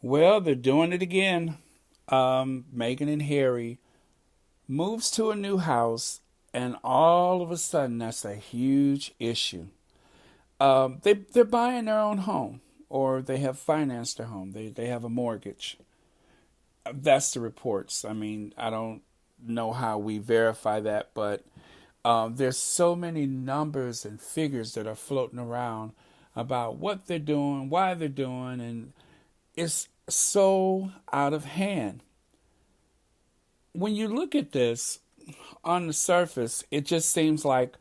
Well, they're doing it again. Meghan and Harry moves to a new house, and all of a sudden, that's a huge issue. They're buying their own home, or they have financed their home. They have a mortgage. That's the reports. I mean, I don't know how we verify that, but there's so many numbers and figures that are floating around about what they're doing, why they're doing, and it's so out of hand. When you look at this on the surface, it just seems like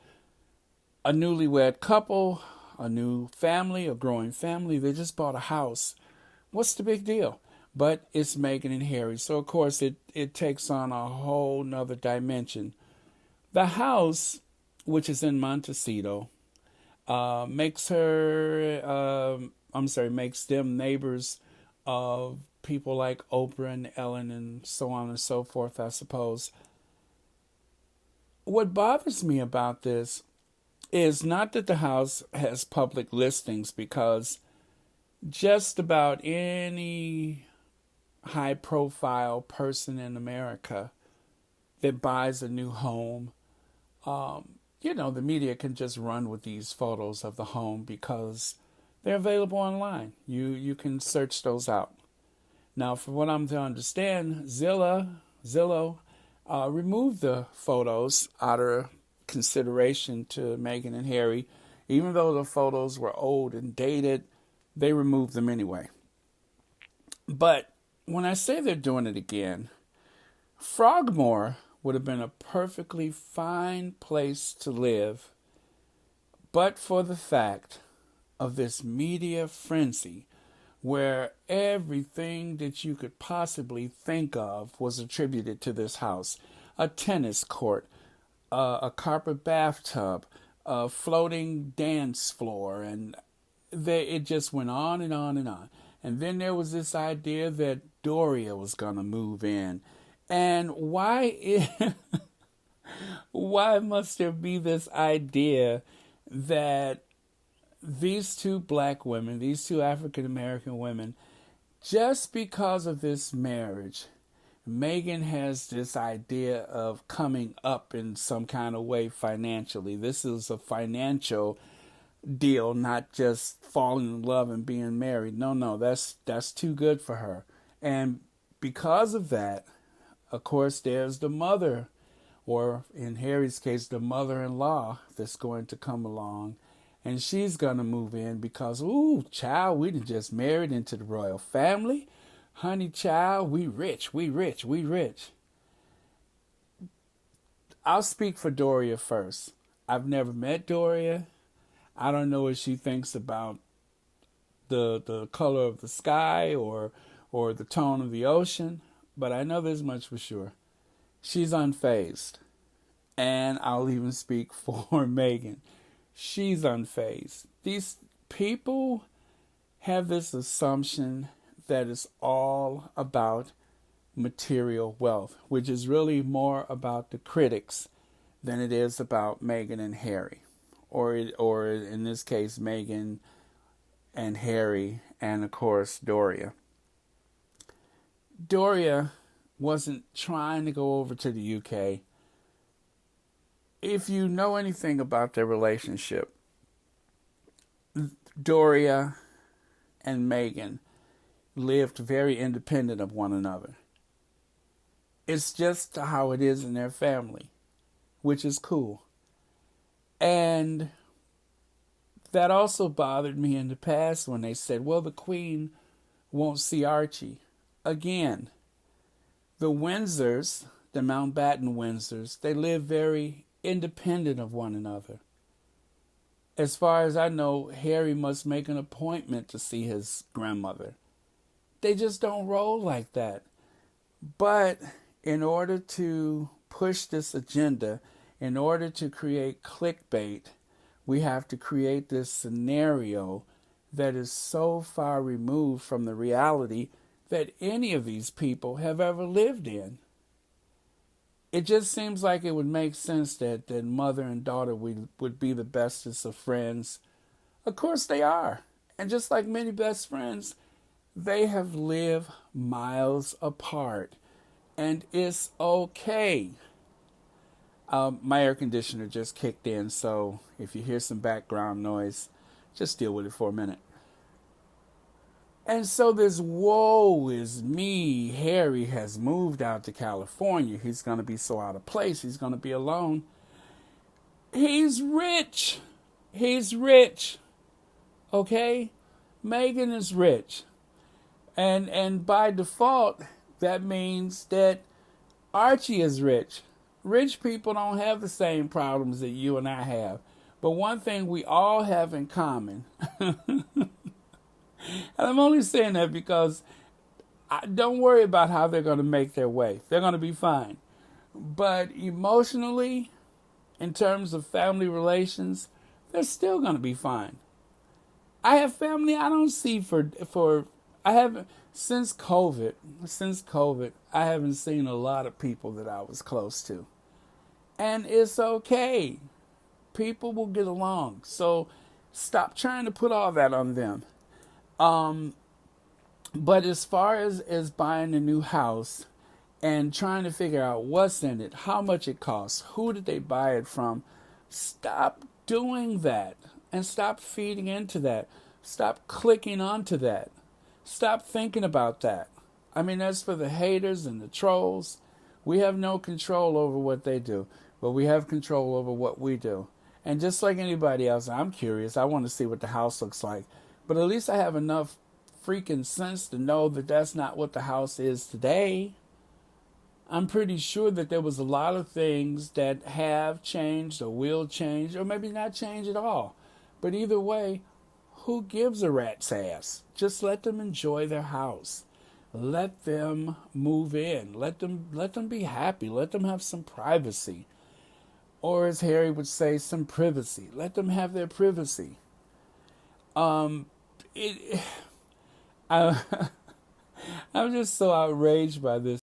a newlywed couple, a new family, a growing family. They just bought a house. What's the big deal? But it's Meghan and Harry. So, of course, it takes on a whole nother dimension. The house, which is in Montecito, makes them neighbors of people like Oprah and Ellen and so on and so forth, I suppose. What bothers me about this is not that the house has public listings, because just about any high profile person in America that buys a new home, the media can just run with these photos of the home because they're available online. You can search those out. Now, from what I'm to understand, Zillow removed the photos out of consideration to Meghan and Harry. Even though the photos were old and dated, they removed them anyway. But when I say they're doing it again, Frogmore would have been a perfectly fine place to live, but for the fact of this media frenzy where everything that you could possibly think of was attributed to this house: a tennis court, a carpet bathtub, a floating dance floor, and it just went on and on and on. And then there was this idea that Doria was going to move in. And why must there be this idea that these two black women, these two African American women, just because of this marriage, Meghan has this idea of coming up in some kind of way financially? This is a financial deal, not just falling in love and being married. No, that's too good for her. And because of that, of course, there's the mother, or in Harry's case, the mother-in-law that's going to come along, and she's gonna move in because, ooh, child, we done just married into the royal family. Honey, child, we rich, we rich, we rich. I'll speak for Doria first. I've never met Doria. I don't know what she thinks about the color of the sky or the tone of the ocean, but I know this much for sure. She's unfazed. And I'll even speak for Meghan. She's unfazed. These people have this assumption that it's all about material wealth, which is really more about the critics than it is about Meghan and Harry, or in this case, Meghan and Harry, and of course Doria. Doria wasn't trying to go over to the UK. If you know anything about their relationship, Doria and Meghan lived very independent of one another. It's just how it is in their family, which is cool. And that also bothered me in the past when they said, well, the Queen won't see Archie. Again, the Windsors, the Mountbatten Windsors, they live very independent of one another. As far as I know, Harry must make an appointment to see his grandmother. They just don't roll like that. But in order to push this agenda, in order to create clickbait, we have to create this scenario that is so far removed from the reality that any of these people have ever lived in. It just seems like it would make sense that mother and daughter would be the bestest of friends. Of course they are. And just like many best friends, They have lived miles apart, and it's okay. My air conditioner just kicked in, so if you hear some background noise, just deal with it for a minute. And so this woe is me. Harry has moved out to California. He's going to be so out of place. He's going to be alone. He's rich. He's rich. Okay? Meghan is rich. And by default, that means that Archie is rich. Rich people don't have the same problems that you and I have. But one thing we all have in common, and I'm only saying that because don't worry about how they're going to make their way. They're going to be fine. But emotionally, in terms of family relations, they're still going to be fine. I have family I don't see for I haven't since COVID, I haven't seen a lot of people that I was close to. And it's okay. People will get along. So stop trying to put all that on them. But as far as buying a new house and trying to figure out what's in it, how much it costs, who did they buy it from, stop doing that and stop feeding into that. Stop clicking onto that. Stop thinking about that. I mean, as for the haters and the trolls, we have no control over what they do, but we have control over what we do. And just like anybody else, I'm curious. I want to see what the house looks like. But at least I have enough freaking sense to know that that's not what the house is today. I'm pretty sure that there was a lot of things that have changed or will change or maybe not change at all. But either way, who gives a rat's ass? Just let them enjoy their house. Let them move in. Let them be happy. Let them have some privacy. Or as Harry would say, some privacy. Let them have their privacy. It I, I'm just so outraged by this.